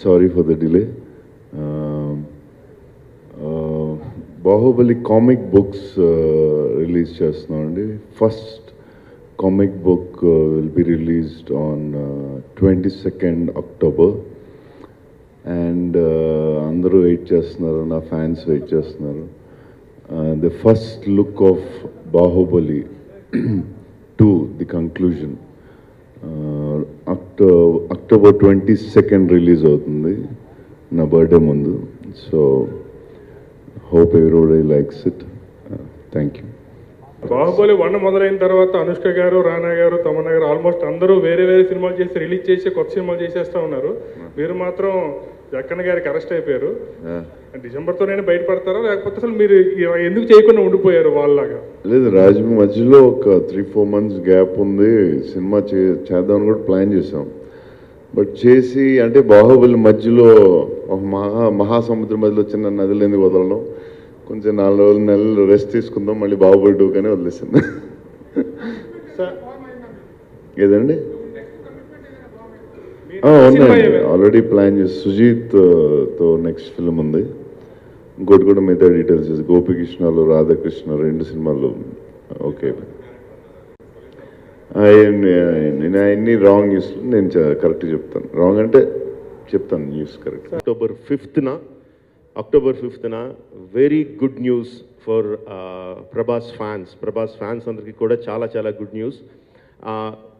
Sorry for the delay. Baahubali comic books release చేస్తున్నామండి. First comic book will be released on 22nd October. And అందరూ wait చేస్తున్నారు, నా fans wait చేస్తున్నారు. The first look of Baahubali 2, the conclusion, October 22nd release అవుతుంది, నా birthday ముందు. So hope everybody likes it. Thank you. Baahubali 1 మొదలైన తర్వాత అనుష్క గారు, రానా గారు, తమన్నా గారు ఆల్మోస్ట్ అందరూ వేరే వేరే సినిమాలు చేసి రిలీజ్ చేసి కొత్త సినిమాలు చేసేస్తూ ఉన్నారు. మీరు మాత్రం జక్కన్న గారికి అరెస్ట్ అయిపోయారు. డిసెంబర్తోనే బయటపడతారా, లేకపోతే అసలు మీరు ఎందుకు చేయకుండా ఉండిపోయారు వాళ్ళలాగా? లేదు, రాజు మధ్యలో ఒక 3-4 months గ్యాప్ ఉంది. సినిమా చేద్దామని కూడా ప్లాన్ చేసాం. బట్ చేసి అంటే బాహుబలి మధ్యలో ఒక మహాసముద్రం మధ్యలో చిన్న నదులు ఎందుకు వదలడం, కొంచెం 4 నెలలు రెస్ట్ తీసుకుందాం, మళ్ళీ బాహుబలి 2 కానీ వదిలేసింది. ఏదండి? ఉన్నాయండి, ఆల్రెడీ ప్లాన్ చేసి సుజీత్తో నెక్స్ట్ ఫిల్మ్ ఉంది. ఇంకోటి కూడా మిగతా డీటెయిల్స్ చేసి గోపికృష్ణలో రాధాకృష్ణ 2 సినిమాలు ఓకే. నేను అన్ని రాంగ్ న్యూస్ నేను కరెక్ట్ చెప్తాను, రాంగ్ అంటే చెప్తాను news correct. October 5th very good news for Prabhas fans అందరికీ కూడా చాలా చాలా గుడ్ న్యూస్.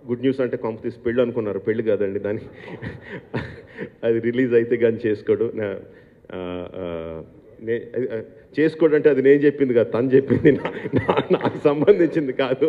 గుడ్ న్యూస్ అంటే కాంపిటీస్ పెళ్ళి అనుకున్నారు, పెళ్ళి కాదండి, దాన్ని అది రిలీజ్ అయితే కానీ చేసుకోడు. చేసుకోడు అంటే అది నేను చెప్పింది కాదు, తను చెప్పింది, నాకు సంబంధించింది కాదు.